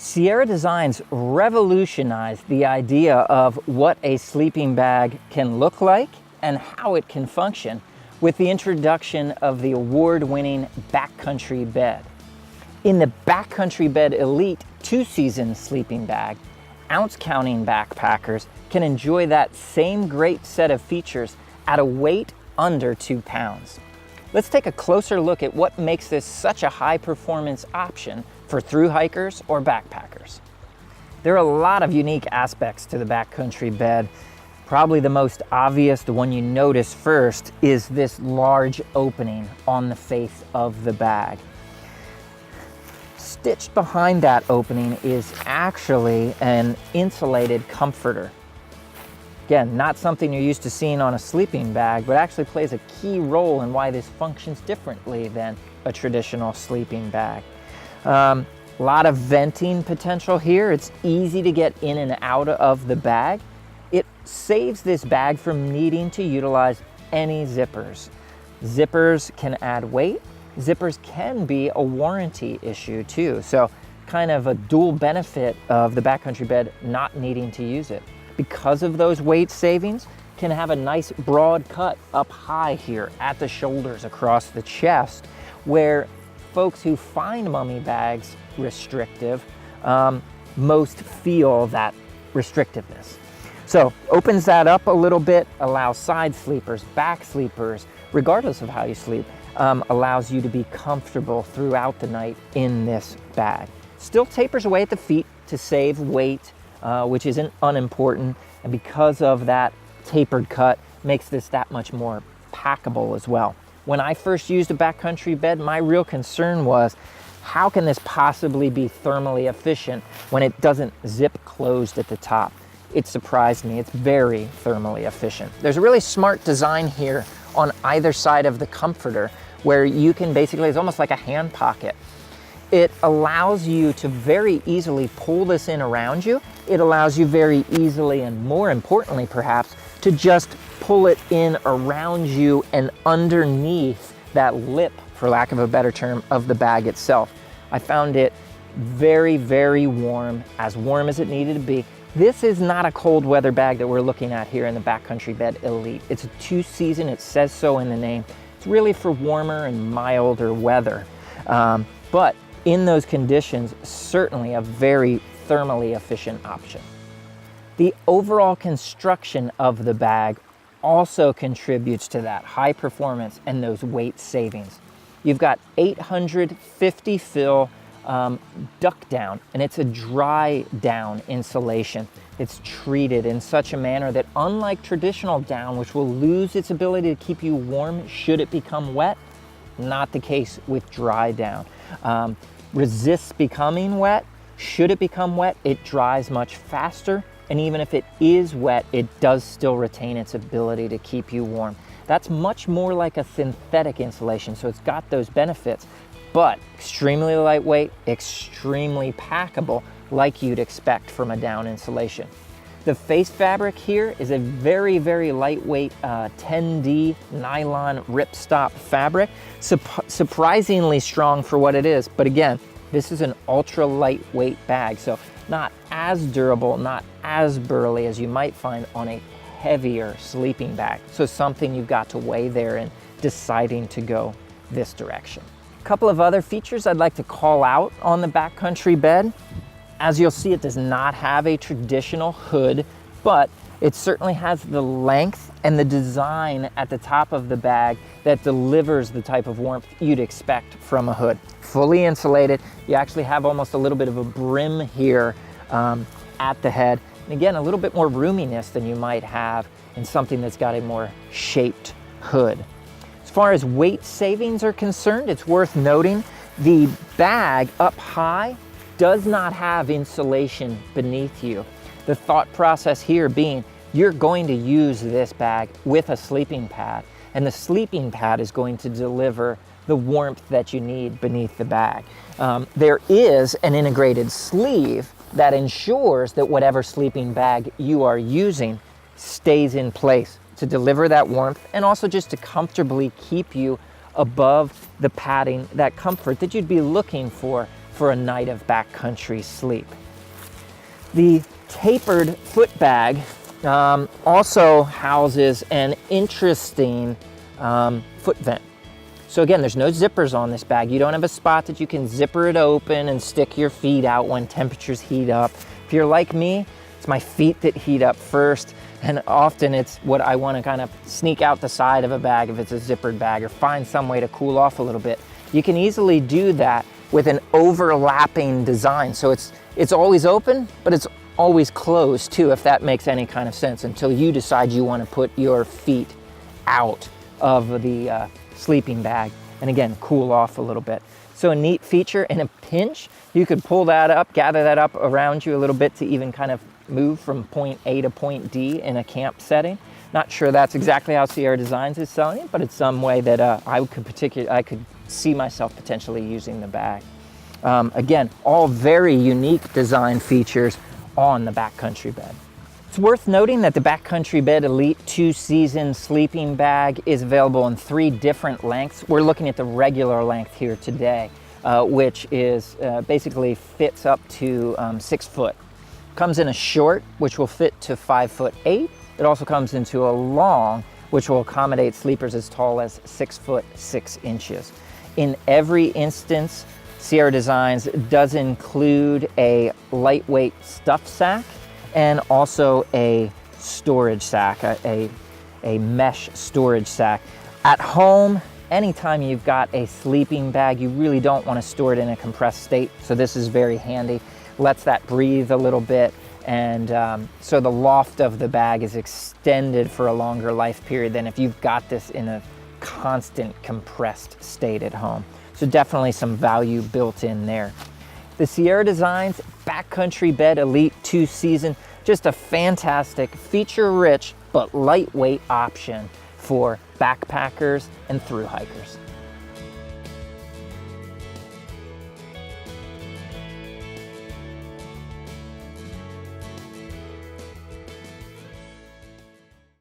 Sierra Designs revolutionized the idea of what a sleeping bag can look like and how it can function with the introduction of the award-winning Backcountry bed. In the Backcountry Bed Elite 2-season sleeping bag, ounce-counting backpackers can enjoy that same great set of features at a weight under 2 pounds. Let's take a closer look at what makes this such a high-performance option for thru hikers or backpackers. There are a lot of unique aspects to the Backcountry bed. Probably the most obvious, the one you notice first, is this large opening on the face of the bag. Stitched behind that opening is actually an insulated comforter. Again, not something you're used to seeing on a sleeping bag, but actually plays a key role in why this functions differently than a traditional sleeping bag. A lot of venting potential here. It's easy to get in and out of the bag. It saves this bag from needing to utilize any zippers. Zippers can add weight. Zippers can be a warranty issue too. So kind of a dual benefit of the Backcountry bed not needing to use it. Because of those weight savings, can have a nice broad cut up high here at the shoulders across the chest, where folks who find mummy bags restrictive most feel that restrictiveness. So opens that up a little bit, allows side sleepers, back sleepers, regardless of how you sleep, allows you to be comfortable throughout the night in this bag. Still tapers away at the feet to save weight, which isn't unimportant, and because of that tapered cut, makes this that much more packable as well. When I first used a Backcountry bed, my real concern was, how can this possibly be thermally efficient when it doesn't zip closed at the top? It surprised me. It's very thermally efficient. There's a really smart design here on either side of the comforter where you can basically, it's almost like a hand pocket. It allows you to very easily pull this in around you. It allows you very easily, and more importantly perhaps, to just pull it in around you and underneath that lip, for lack of a better term, of the bag itself. I found it very, very warm as it needed to be. This is not a cold weather bag that we're looking at here in the Backcountry Bed Elite. It's a 2-season, it says so in the name. It's really for warmer and milder weather. But in those conditions, certainly a very thermally efficient option. The overall construction of the bag also contributes to that high performance and those weight savings. You've got 850 fill duck down, and it's a dry down insulation. It's treated in such a manner that, unlike traditional down, which will lose its ability to keep you warm should it become wet, not the case with dry down. Resists becoming wet. Should it become wet, it dries much faster, and even if it is wet, it does still retain its ability to keep you warm. That's much more like a synthetic insulation, so it's got those benefits, but extremely lightweight, extremely packable, like you'd expect from a down insulation. The face fabric here is a very, very lightweight 10D nylon ripstop fabric, surprisingly strong for what it is, but again, this is an ultra lightweight bag, so not as durable, not as burly as you might find on a heavier sleeping bag. So something you've got to weigh there in deciding to go this direction. A couple of other features I'd like to call out on the Backcountry bed. As you'll see, it does not have a traditional hood, but it certainly has the length and the design at the top of the bag that delivers the type of warmth you'd expect from a hood. Fully insulated. You actually have almost a little bit of a brim here at the head. And again, a little bit more roominess than you might have in something that's got a more shaped hood. As far as weight savings are concerned, it's worth noting the bag up high does not have insulation beneath you. The thought process here being, you're going to use this bag with a sleeping pad, and the sleeping pad is going to deliver the warmth that you need beneath the bag. There is an integrated sleeve that ensures that whatever sleeping bag you are using stays in place to deliver that warmth, and also just to comfortably keep you above the padding, that comfort that you'd be looking for for a night of backcountry sleep. The tapered foot bag also houses an interesting foot vent. So again, there's no zippers on this bag. You don't have a spot that you can zipper it open and stick your feet out when temperatures heat up. If you're like me, it's my feet that heat up first, and often it's what I want to kind of sneak out the side of a bag if it's a zippered bag, or find some way to cool off a little bit. You can easily do that with an overlapping design. So it's always open, but it's always closed too, if that makes any kind of sense, until you decide you want to put your feet out of the sleeping bag and again cool off a little bit. So a neat feature. In a pinch, you could pull that up, gather that up around you a little bit to even kind of move from point A to point D in a camp setting. Not sure that's exactly how Sierra Designs is selling it, but it's some way that I could see myself potentially using the bag. Again, all very unique design features on the Backcountry bed. It's worth noting that the Backcountry Bed Elite 2-season sleeping bag is available in 3 different lengths. We're looking at the regular length here today, which is basically fits up to 6 foot. Comes in a short, which will fit to 5'8". It also comes into a long, which will accommodate sleepers as tall as 6 foot 6 inches. In every instance, Sierra Designs does include a lightweight stuff sack and also a storage sack, a mesh storage sack. At home, anytime you've got a sleeping bag, you really don't want to store it in a compressed state, so this is very handy. Lets that breathe a little bit, and so the loft of the bag is extended for a longer life period than if you've got this in a constant compressed state at home. So definitely some value built in there. The Sierra Designs Backcountry Bed Elite 2-season, just a fantastic, feature-rich but lightweight option for backpackers and thru hikers.